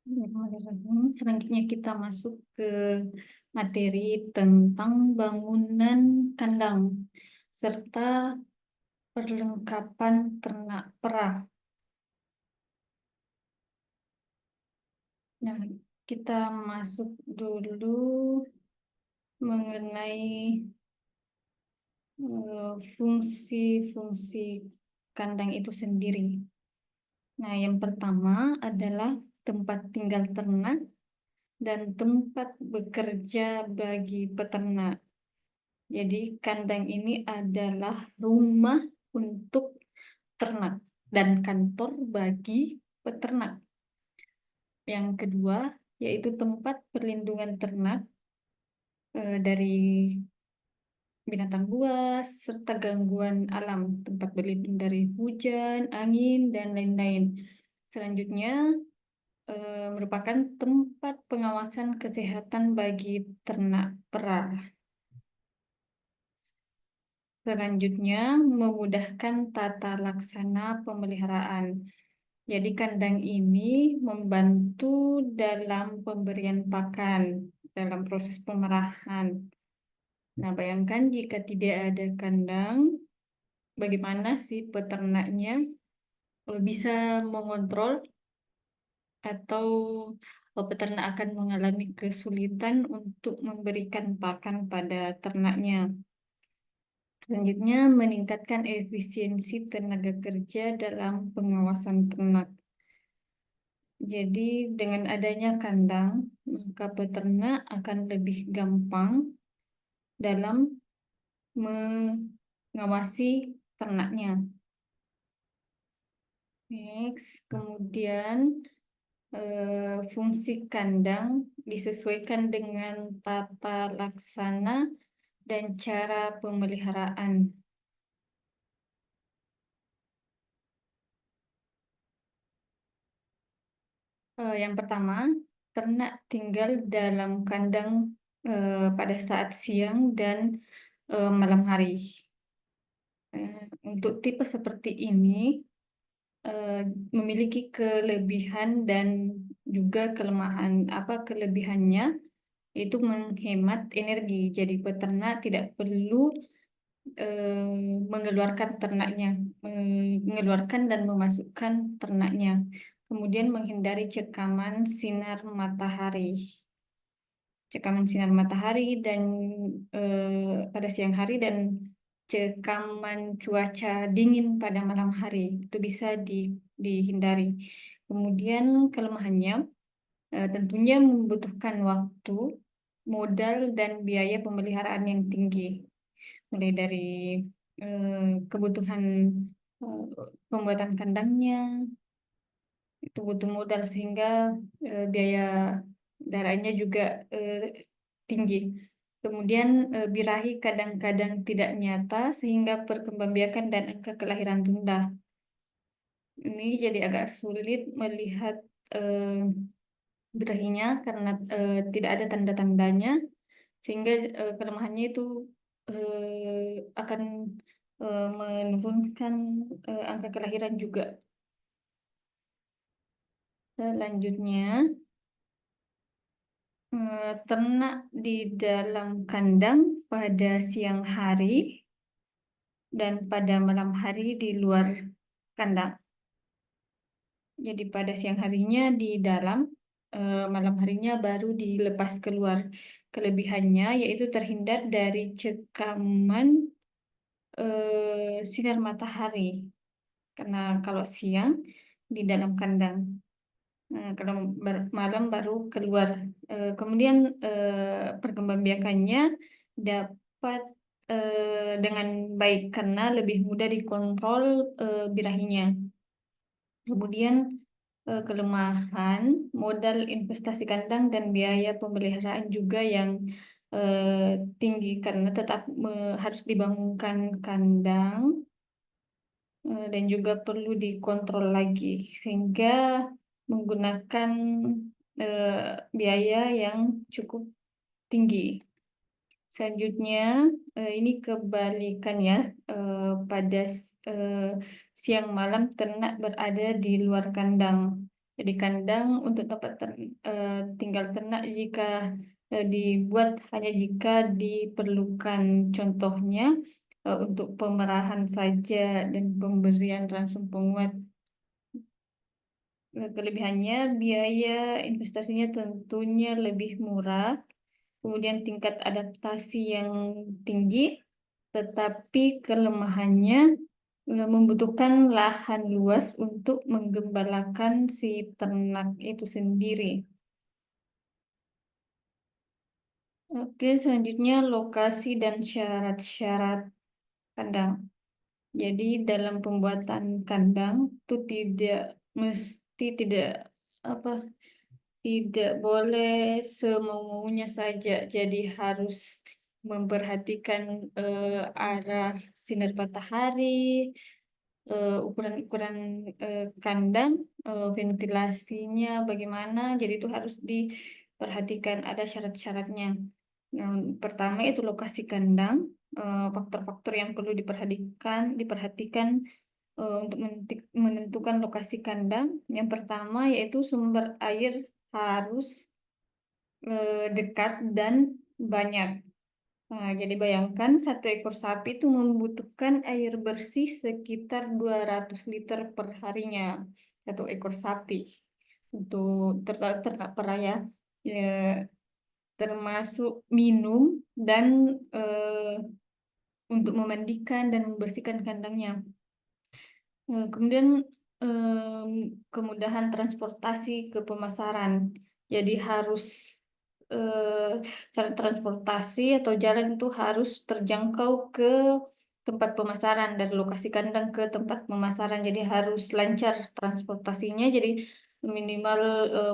Bismillahirrahmanirrahim. Selanjutnya kita masuk ke materi tentang bangunan kandang serta perlengkapan ternak perah. Nah, kita masuk dulu mengenai fungsi-fungsi kandang itu sendiri. Nah, yang pertama adalah tempat tinggal ternak dan tempat bekerja bagi peternak. Jadi kandang ini adalah rumah untuk ternak dan kantor bagi peternak. Yang kedua yaitu tempat perlindungan ternak dari binatang buas serta gangguan alam, tempat berlindung dari hujan, angin, dan lain-lain. Selanjutnya merupakan tempat pengawasan kesehatan bagi ternak perah. Selanjutnya, memudahkan tata laksana pemeliharaan. Jadi kandang ini membantu dalam pemberian pakan, dalam proses pemerahan. Nah, bayangkan jika tidak ada kandang, bagaimana si peternaknya bisa mengontrol atau peternak akan mengalami kesulitan untuk memberikan pakan pada ternaknya. Selanjutnya, meningkatkan efisiensi tenaga kerja dalam pengawasan ternak. Jadi, dengan adanya kandang, maka peternak akan lebih gampang dalam mengawasi ternaknya. Next, kemudian fungsi kandang disesuaikan dengan tata laksana dan cara pemeliharaan. Yang pertama, ternak tinggal dalam kandang pada saat siang dan malam hari. Untuk tipe seperti ini memiliki kelebihan dan juga kelemahan. Apa kelebihannya? Itu menghemat energi. Jadi peternak tidak perlu mengeluarkan ternaknya, mengeluarkan dan memasukkan ternaknya. Kemudian menghindari cekaman sinar matahari. Cekaman sinar matahari dan pada siang hari dan cekaman cuaca dingin pada malam hari itu bisa dihindari. Kemudian kelemahannya tentunya membutuhkan waktu, modal dan biaya pemeliharaan yang tinggi, mulai dari kebutuhan eh, pembuatan kandangnya itu butuh modal sehingga biaya darahnya juga eh, tinggi. Kemudian birahi kadang-kadang tidak nyata sehingga perkembangbiakan dan angka kelahiran rendah. Ini jadi agak sulit melihat eh, birahinya karena tidak ada tanda-tandanya sehingga kelemahannya itu akan menurunkan angka kelahiran juga. Selanjutnya, ternak di dalam kandang pada siang hari dan pada malam hari di luar kandang. Jadi pada siang harinya di dalam, malam harinya baru dilepas keluar. Kelebihannya yaitu terhindar dari cekaman sinar matahari. Karena kalau siang di dalam kandang, kalau malam baru keluar. Kemudian perkembangbiakannya dapat dengan baik karena lebih mudah dikontrol birahinya. Kemudian kelemahan modal investasi kandang dan biaya pemeliharaan juga yang tinggi karena tetap harus dibangunkan kandang dan juga perlu dikontrol lagi sehingga menggunakan eh, biaya yang cukup tinggi. Selanjutnya, ini kebalikannya pada siang malam ternak berada di luar kandang. Jadi kandang untuk tempat tinggal ternak jika dibuat hanya jika diperlukan, contohnya untuk pemerahan saja dan pemberian ransum penguat. Kelebihannya biaya investasinya tentunya lebih murah, kemudian tingkat adaptasi yang tinggi, tetapi kelemahannya membutuhkan lahan luas untuk menggembalakan si ternak itu sendiri. Oke, selanjutnya lokasi dan syarat-syarat kandang. Jadi dalam pembuatan kandang itu tidak apa tidak boleh semau-maunya saja. Jadi harus memperhatikan arah sinar matahari, ukuran-ukuran kandang, ventilasinya bagaimana. Jadi itu harus diperhatikan, ada syarat-syaratnya. Yang pertama itu lokasi kandang, faktor-faktor yang perlu diperhatikan untuk menentukan lokasi kandang. Yang pertama yaitu sumber air harus dekat dan banyak. Nah, jadi bayangkan satu ekor sapi itu membutuhkan air bersih sekitar 200 liter per harinya. Satu ekor sapi untuk ternak perah ya. Ya, termasuk minum dan untuk memandikan dan membersihkan kandangnya. Kemudian kemudahan transportasi ke pemasaran. Jadi harus cara transportasi atau jalan itu harus terjangkau ke tempat pemasaran, dari lokasi kandang ke tempat pemasaran. Jadi harus lancar transportasinya. Jadi minimal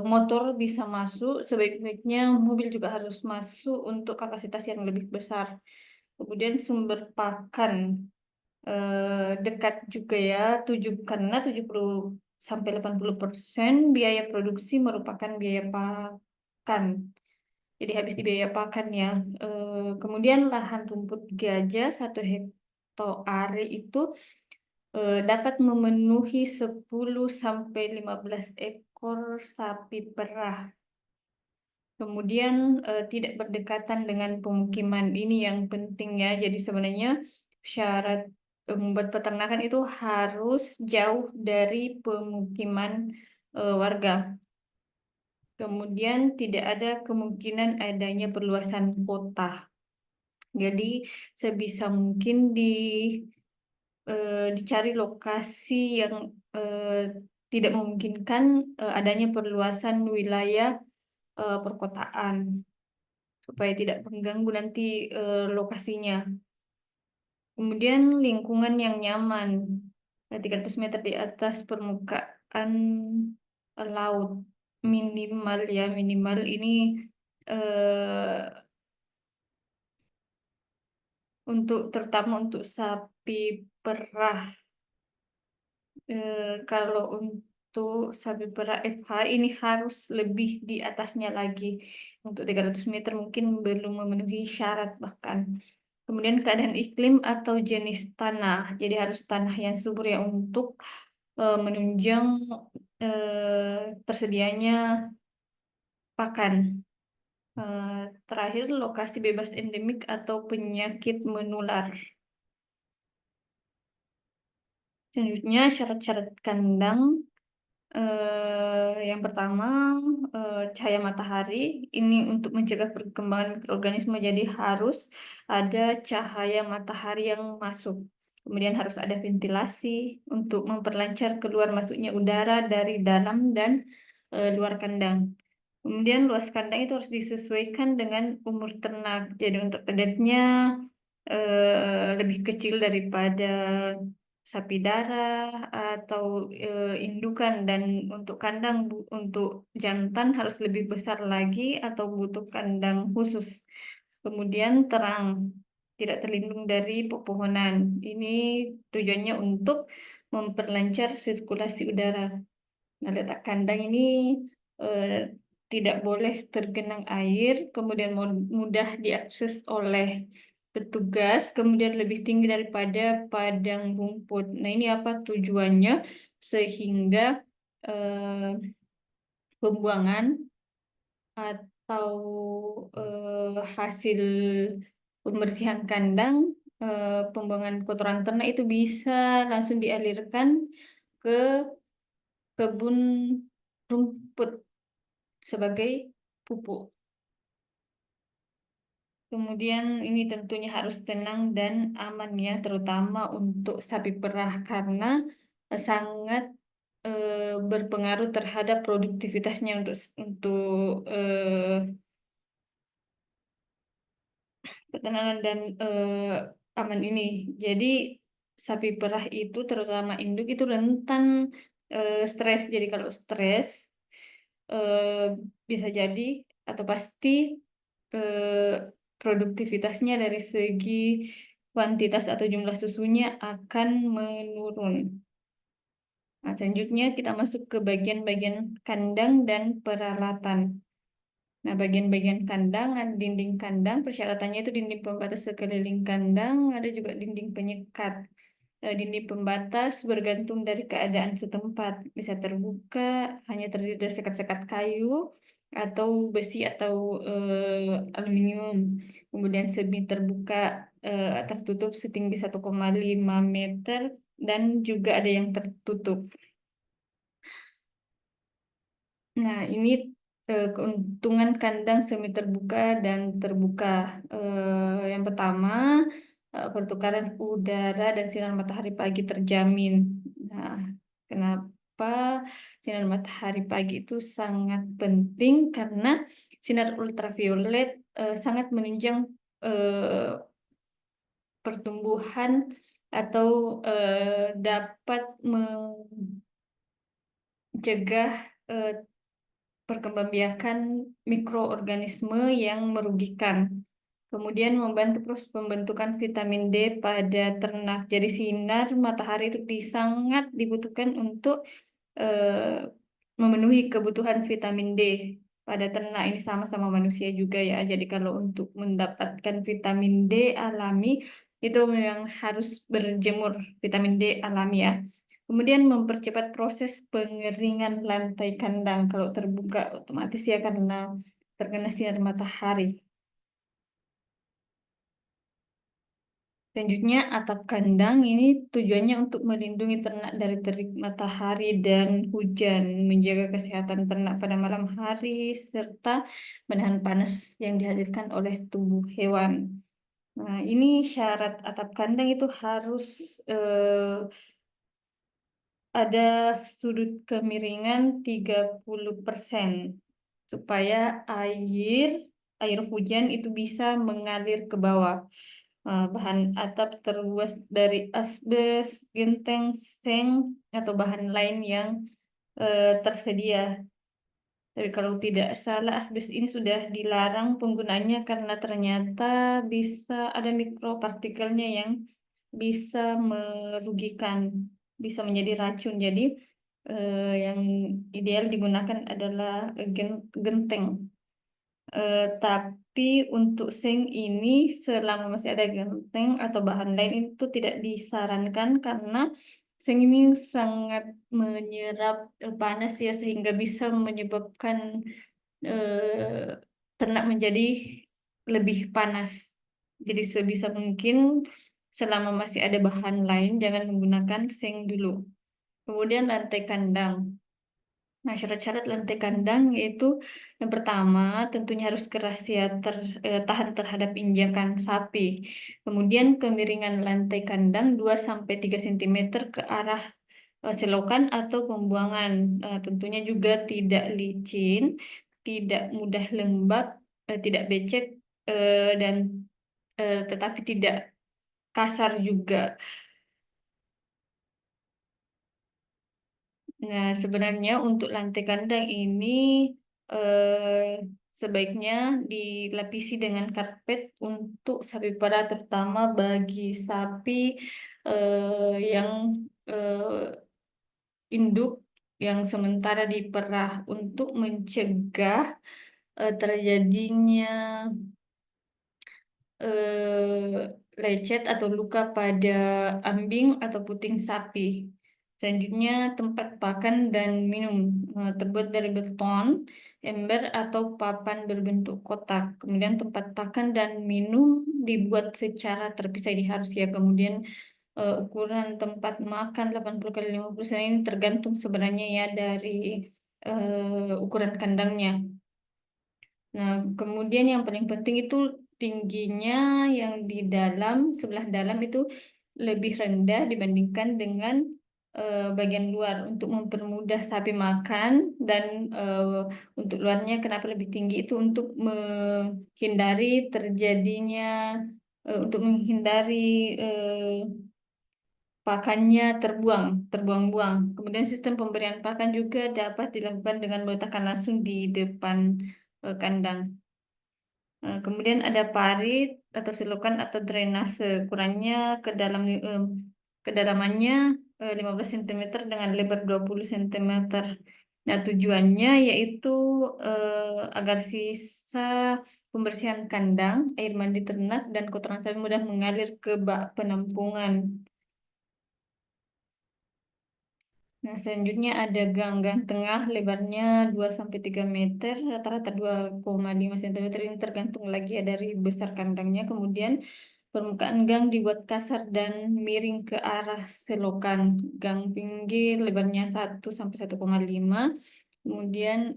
motor bisa masuk, sebaik-baiknya mobil juga harus masuk untuk kapasitas yang lebih besar. Kemudian sumber pakan dekat juga ya, karena 70 sampai 80% biaya produksi merupakan biaya pakan. Jadi habis di biaya pakan ya. Kemudian lahan rumput gajah 1 hektare itu dapat memenuhi 10 sampai 15 ekor sapi perah. Kemudian tidak berdekatan dengan pemukiman, ini yang penting ya. Jadi sebenarnya syarat membuat peternakan itu harus jauh dari pemukiman warga. Kemudian tidak ada kemungkinan adanya perluasan kota. Jadi sebisa mungkin dicari lokasi yang tidak memungkinkan adanya perluasan wilayah perkotaan, supaya tidak mengganggu nanti lokasinya. Kemudian lingkungan yang nyaman, 300 meter di atas permukaan laut minimal ya, minimal ini eh, terutama untuk sapi perah. Kalau untuk sapi perah FH ini harus lebih di atasnya lagi. Untuk 300 meter mungkin belum memenuhi syarat bahkan. Kemudian keadaan iklim atau jenis tanah. Jadi harus tanah yang subur ya untuk menunjang tersedianya pakan. Terakhir, lokasi bebas endemik atau penyakit menular. Selanjutnya, syarat-syarat kandang. Yang pertama, cahaya matahari. Ini untuk mencegah perkembangan mikroorganisme, jadi harus ada cahaya matahari yang masuk. Kemudian harus ada ventilasi untuk memperlancar keluar masuknya udara dari dalam dan luar kandang. Kemudian luas kandang itu harus disesuaikan dengan umur ternak. Jadi untuk pedesnya lebih kecil daripada sapi darah atau indukan, dan untuk kandang untuk jantan harus lebih besar lagi atau butuh kandang khusus. Kemudian terang, tidak terlindung dari pepohonan. Ini tujuannya untuk memperlancar sirkulasi udara. Nah, letak kandang ini eh, tidak boleh tergenang air, kemudian mudah diakses oleh petugas, kemudian lebih tinggi daripada padang rumput. Nah, ini apa tujuannya? Sehingga eh, pembuangan atau hasil pembersihan kandang, pembuangan kotoran ternak itu bisa langsung dialirkan ke kebun rumput sebagai pupuk. Kemudian ini tentunya harus tenang dan aman ya, terutama untuk sapi perah karena sangat berpengaruh terhadap produktivitasnya untuk ketenangan dan aman ini. Jadi sapi perah itu terutama induk itu rentan stres. Jadi kalau stres eh, bisa jadi atau pasti eh, produktivitasnya dari segi kuantitas atau jumlah susunya akan menurun. Nah, selanjutnya kita masuk ke bagian-bagian kandang dan peralatan. Nah, bagian-bagian kandang, ada dinding kandang, persyaratannya itu dinding pembatas sekeliling kandang, ada juga dinding penyekat. Dinding pembatas bergantung dari keadaan setempat, bisa terbuka, hanya terdiri dari sekat-sekat kayu, atau besi atau aluminium. Kemudian semi terbuka, tertutup setinggi 1,5 meter, dan juga ada yang tertutup. Nah, ini keuntungan kandang semi terbuka dan terbuka. Yang pertama, pertukaran udara dan sinar matahari pagi terjamin. Nah, kenapa sinar matahari pagi itu sangat penting? Karena sinar ultraviolet sangat menunjang eh, pertumbuhan atau dapat mencegah eh, perkembangbiakan mikroorganisme yang merugikan. Kemudian membantu proses pembentukan vitamin D pada ternak. Jadi sinar matahari itu sangat dibutuhkan untuk eh, memenuhi kebutuhan vitamin D pada ternak. Ini sama-sama manusia juga ya. Jadi kalau untuk mendapatkan vitamin D alami itu memang harus berjemur vitamin D alami ya. Kemudian mempercepat proses pengeringan lantai kandang. Kalau terbuka otomatis ya karena terkena sinar matahari. Selanjutnya, atap kandang ini tujuannya untuk melindungi ternak dari terik matahari dan hujan, menjaga kesehatan ternak pada malam hari, serta menahan panas yang dihasilkan oleh tubuh hewan. Nah, ini syarat atap kandang itu harus ada sudut kemiringan 30% supaya air hujan itu bisa mengalir ke bawah. Bahan atap terbuat dari asbes, genteng, seng, atau bahan lain yang tersedia. Tapi kalau tidak salah, asbes ini sudah dilarang penggunaannya karena ternyata bisa ada mikropartikelnya yang bisa merugikan, bisa menjadi racun. Jadi yang ideal digunakan adalah genteng. Tapi untuk seng ini selama masih ada genteng atau bahan lain itu tidak disarankan karena seng ini sangat menyerap panas ya sehingga bisa menyebabkan ternak menjadi lebih panas. Jadi sebisa mungkin selama masih ada bahan lain jangan menggunakan seng dulu. Kemudian lantai kandang. Nah, syarat-syarat lantai kandang yaitu yang pertama tentunya harus keras ya tahan terhadap injakan sapi. Kemudian kemiringan lantai kandang 2-3 cm ke arah selokan atau pembuangan. Tentunya juga tidak licin, tidak mudah lembab, tidak becek dan tetapi tidak kasar juga. Nah, sebenarnya untuk lantai kandang ini eh, sebaiknya dilapisi dengan karpet untuk sapi perah, terutama bagi sapi yang induk yang sementara diperah untuk mencegah terjadinya lecet atau luka pada ambing atau puting sapi. Selanjutnya tempat pakan dan minum terbuat dari beton, ember atau papan berbentuk kotak. Kemudian tempat pakan dan minum dibuat secara terpisah, ini harus ya. Kemudian ukuran tempat makan 80 kali 50 cm ini tergantung sebenarnya ya dari ukuran kandangnya. Nah, kemudian yang paling penting itu tingginya yang di dalam, sebelah dalam itu lebih rendah dibandingkan dengan bagian luar untuk mempermudah sapi makan dan untuk luarnya kenapa lebih tinggi itu untuk menghindari terjadinya untuk menghindari pakannya terbuang-buang. Kemudian sistem pemberian pakan juga dapat dilakukan dengan meletakkan langsung di depan kandang. Kemudian ada parit atau selokan atau drainase, ukurannya kedalamannya 15 cm dengan lebar 20 cm. Nah, tujuannya yaitu agar sisa pembersihan kandang, air mandi ternak, dan kotoran sapi mudah mengalir ke bak penampungan. Nah, selanjutnya ada gang tengah lebarnya 2-3 meter, rata-rata 2,5 cm. Ini tergantung lagi ya dari besar kandangnya. Kemudian permukaan gang dibuat kasar dan miring ke arah selokan. Gang pinggir lebarnya 1-1,5. Kemudian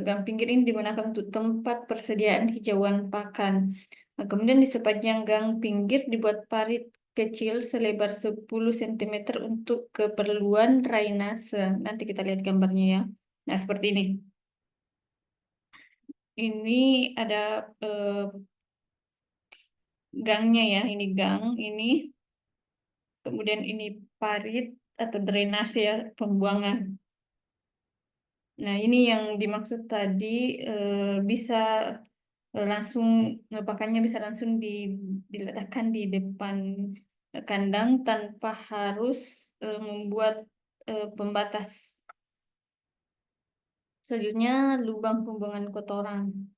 gang pinggir ini digunakan untuk tempat persediaan hijauan pakan. Nah, kemudian di sepanjang gang pinggir dibuat parit kecil selebar 10 cm untuk keperluan drainase. Nanti kita lihat gambarnya ya. Nah, seperti ini. Ini ada gangnya ya. Ini gang, ini. Kemudian ini parit atau drainase ya, pembuangan. Nah, ini yang dimaksud tadi bisa langsung pakannya bisa langsung diletakkan di depan kandang tanpa harus membuat pembatas. Selanjutnya, lubang pembuangan kotoran.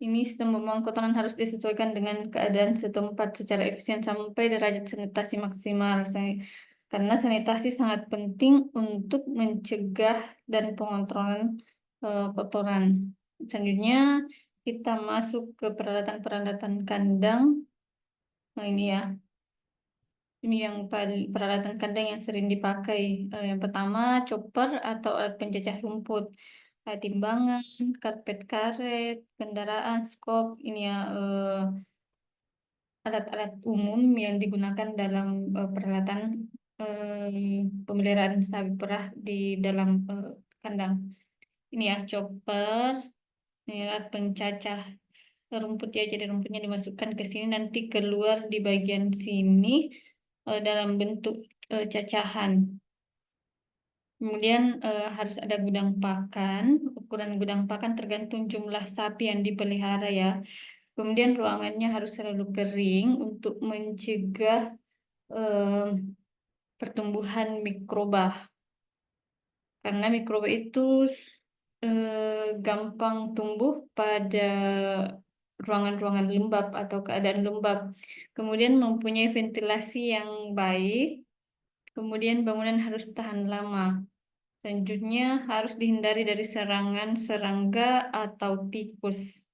Ini sistem pembuangan kotoran harus disesuaikan dengan keadaan setempat secara efisien sampai derajat sanitasi maksimal. Karena sanitasi sangat penting untuk mencegah dan pengontrolan kotoran. Selanjutnya, kita masuk ke peralatan-peralatan kandang. Nah, ini ya. Ini yang peralatan kandang yang sering dipakai. Yang pertama, chopper atau alat pencacah rumput. Timbangan, karpet karet, kendaraan, skop. Ini ya alat-alat umum yang digunakan dalam peralatan pemeliharaan sapi perah di dalam kandang. Ini ya chopper, ini alat pencacah rumput ya. Jadi rumputnya dimasukkan ke sini nanti keluar di bagian sini dalam bentuk cacahan. Kemudian harus ada gudang pakan. Ukuran gudang pakan tergantung jumlah sapi yang dipelihara ya. Kemudian ruangannya harus selalu kering untuk mencegah eh, pertumbuhan mikroba. Karena mikroba itu gampang tumbuh pada ruangan-ruangan lembab atau keadaan lembab. Kemudian mempunyai ventilasi yang baik. Kemudian bangunan harus tahan lama. Selanjutnya harus dihindari dari serangan serangga atau tikus.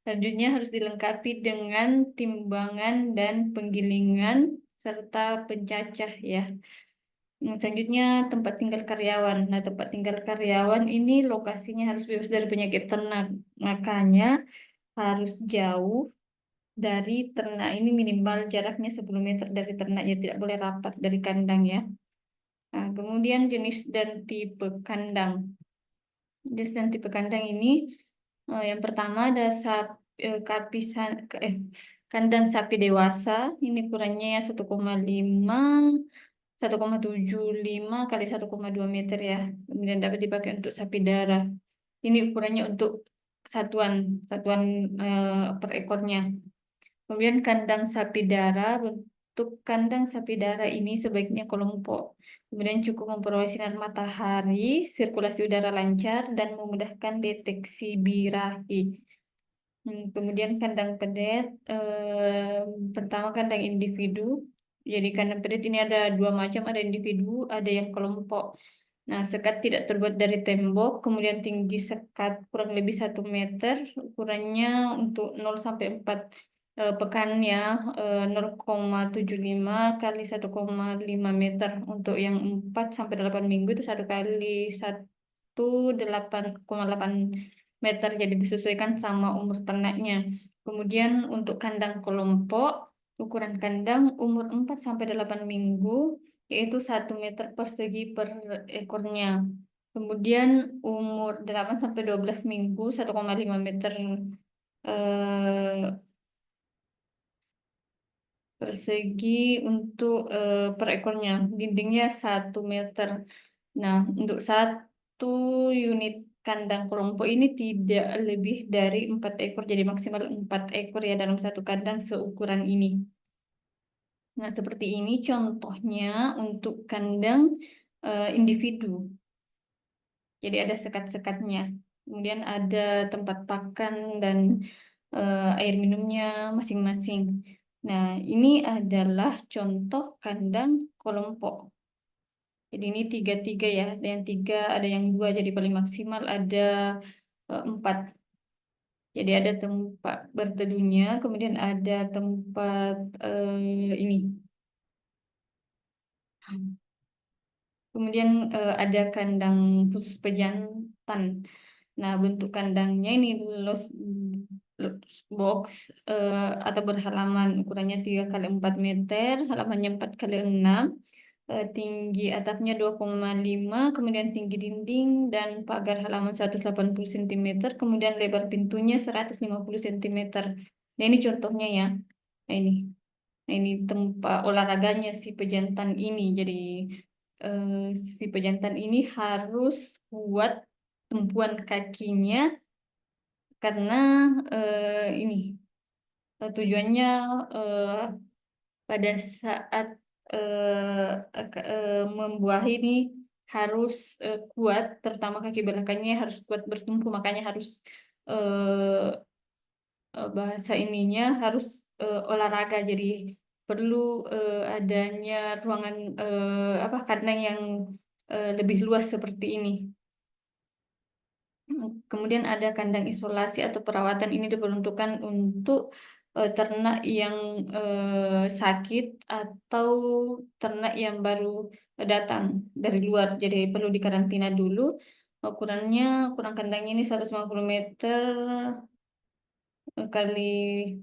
Selanjutnya harus dilengkapi dengan timbangan dan penggilingan serta pencacah ya. Selanjutnya tempat tinggal karyawan. Nah, tempat tinggal karyawan ini lokasinya harus bebas dari penyakit ternak. Makanya harus jauh dari ternak, ini minimal jaraknya 10 meter dari ternak ya, tidak boleh rapat dari kandang ya. Nah, kemudian jenis dan tipe kandang. Jenis dan tipe kandang ini yang pertama ada kapisan kandang sapi dewasa. Ini ukurannya 1,5 1,75 kali 1,2 meter ya. Kemudian dapat dipakai untuk sapi darah. Ini ukurannya untuk satuan satuan per ekornya. Kemudian kandang sapi darah, bentuk kandang sapi darah ini sebaiknya kelompok. Kemudian cukup memperoleh sinar matahari, sirkulasi udara lancar, dan memudahkan deteksi birahi. Kemudian kandang pedet, pertama kandang individu. Jadi kandang pedet ini ada dua macam, ada individu, ada yang kelompok. Nah, sekat tidak terbuat dari tembok, kemudian tinggi sekat kurang lebih 1 meter, ukurannya untuk 0 sampai 4 pekan ya, 0,75 kali 1,5 meter. Untuk yang 4 sampai 8 minggu itu 1 kali 8,8 meter, jadi disesuaikan sama umur ternaknya. Kemudian untuk kandang kelompok, ukuran kandang umur 4 sampai 8 minggu yaitu 1 meter persegi per ekornya. Kemudian umur 8 sampai 12 minggu 1,5 meter eh, persegi untuk per ekornya. Dindingnya 1 meter. Nah, untuk satu unit kandang kelompok ini tidak lebih dari 4 ekor, jadi maksimal 4 ekor ya dalam satu kandang seukuran ini. Nah, seperti ini contohnya untuk kandang individu. Jadi ada sekat-sekatnya. Kemudian ada tempat pakan dan air minumnya masing-masing. Nah, ini adalah contoh kandang kelompok. Jadi ini tiga-tiga ya, ada yang 3, ada yang 2, jadi paling maksimal ada 4. Jadi ada tempat berteduhnya, kemudian ada tempat ini. Kemudian ada kandang khusus pejantan. Nah, bentuk kandangnya ini loose box atau berhalaman, ukurannya 3 kali 4 meter, halamannya 4 kali 6. Tinggi atapnya 2,5, kemudian tinggi dinding dan pagar halaman 180 cm, kemudian lebar pintunya 150 cm. Nah, ini contohnya ya. Nah, ini. Nah, ini tempat olahraganya si pejantan ini. Jadi eh, si pejantan ini harus kuat tumpuan kakinya karena ini tujuannya eh, pada saat membuahi ini harus kuat, terutama kaki belakangnya harus kuat bertumpu, makanya harus eh, bahasa ininya harus olahraga. Jadi perlu adanya ruangan kandang yang lebih luas seperti ini. Kemudian ada kandang isolasi atau perawatan, ini diperuntukkan untuk ternak yang sakit atau ternak yang baru datang dari luar. Jadi perlu dikarantina dulu. Ukurannya, ukuran kandangnya ini 150 meter kali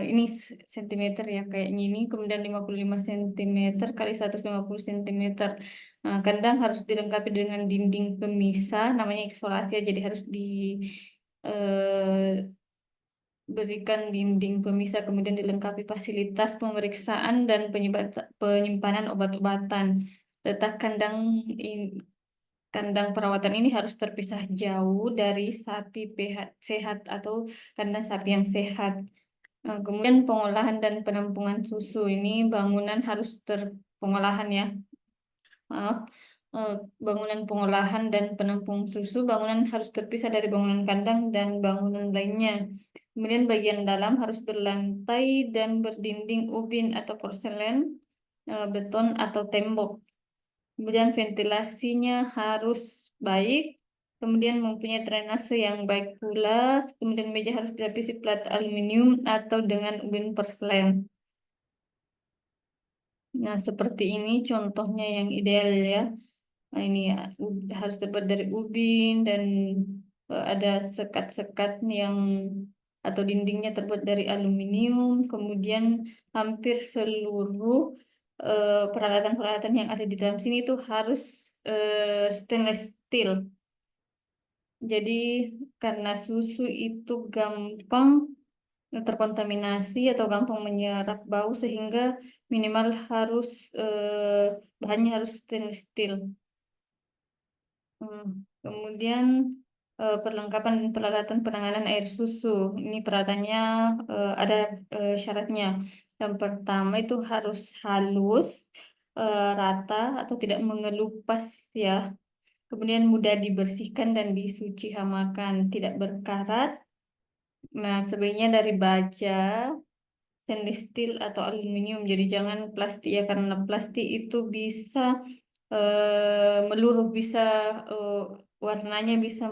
ini sentimeter ya kayaknya ini, kemudian 55 cm kali 150 cm. Nah, kandang harus dilengkapi dengan dinding pemisah, namanya isolasi ya, jadi harus diberikan dinding pemisah, kemudian dilengkapi fasilitas pemeriksaan dan penyimpanan obat-obatan. Letak kandang perawatan ini harus terpisah jauh dari sapi sehat atau kandang sapi yang sehat. Kemudian pengolahan dan penampungan susu, ini bangunan harus terpengolahan ya. Maaf. Bangunan pengolahan dan penampung susu, bangunan harus terpisah dari bangunan kandang dan bangunan lainnya. Kemudian bagian dalam harus berlantai dan berdinding ubin atau porselen, beton atau tembok. Kemudian ventilasinya harus baik. Kemudian mempunyai drainase yang baik pula. Kemudian meja harus dilapisi plat aluminium atau dengan ubin porselen. Nah, seperti ini contohnya yang ideal ya. Nah, ini ya, harus terbuat dari ubin dan ada sekat-sekat yang atau dindingnya terbuat dari aluminium. Kemudian hampir seluruh peralatan-peralatan yang ada di dalam sini itu harus stainless steel. Jadi karena susu itu gampang terkontaminasi atau gampang menyerap bau, sehingga minimal harus bahannya harus stainless steel. Kemudian perlengkapan dan peralatan penanganan air susu. Ini peralatannya ada syaratnya. Yang pertama itu harus halus, rata atau tidak mengelupas ya. Kemudian mudah dibersihkan dan disuci hamakan, tidak berkarat. Nah, sebaiknya dari baja, stainless steel atau aluminium. Jadi jangan plastik ya, karena plastik itu bisa meluruh, bisa eh, warnanya bisa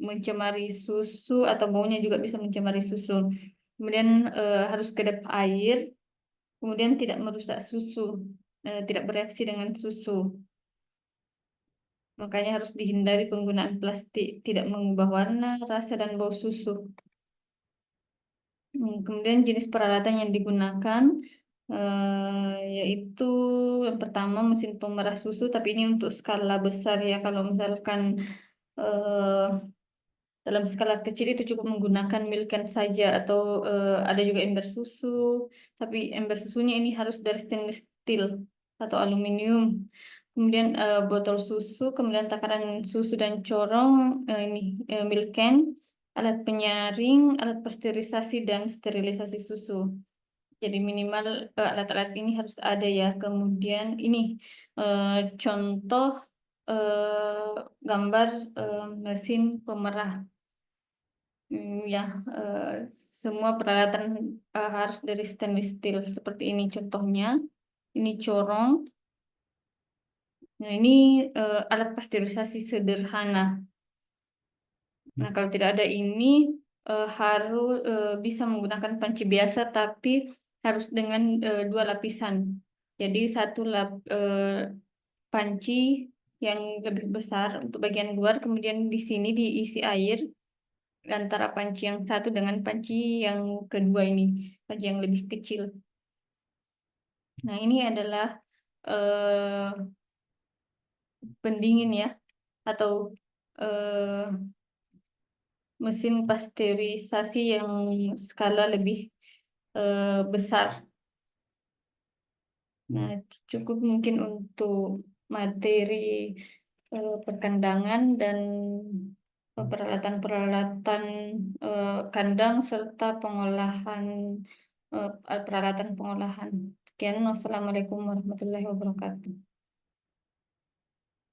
mencemari susu atau baunya juga bisa mencemari susu. Kemudian harus kedap air, kemudian tidak merusak susu, tidak bereaksi dengan susu. Makanya harus dihindari penggunaan plastik, tidak mengubah warna, rasa, dan bau susu. Kemudian jenis peralatan yang digunakan yaitu yang pertama mesin pemerah susu, tapi ini untuk skala besar ya. Kalau misalkan eh, dalam skala kecil itu cukup menggunakan milk can saja, atau ada juga ember susu, tapi ember susunya ini harus dari stainless steel atau aluminium. Kemudian botol susu, kemudian takaran susu dan corong, ini milk can, alat penyaring, alat pasteurisasi dan sterilisasi susu. Jadi minimal alat-alat ini harus ada ya. Kemudian ini eh, contoh gambar mesin pemerah. Ya, semua peralatan harus dari stainless steel seperti ini contohnya. Ini corong. Nah, ini alat pasteurisasi sederhana. Nah, kalau tidak ada ini harus bisa menggunakan panci biasa, tapi harus dengan dua lapisan. Jadi satu panci yang lebih besar untuk bagian luar, kemudian di sini diisi air antara panci yang satu dengan panci yang kedua ini, panci yang lebih kecil. Nah, ini adalah eh, pendingin ya, atau eh, mesin pasteurisasi yang skala lebih besar. Nah, cukup mungkin untuk materi perkandangan dan peralatan-peralatan kandang serta pengolahan peralatan pengolahan. Sekian, wassalamualaikum warahmatullahi wabarakatuh.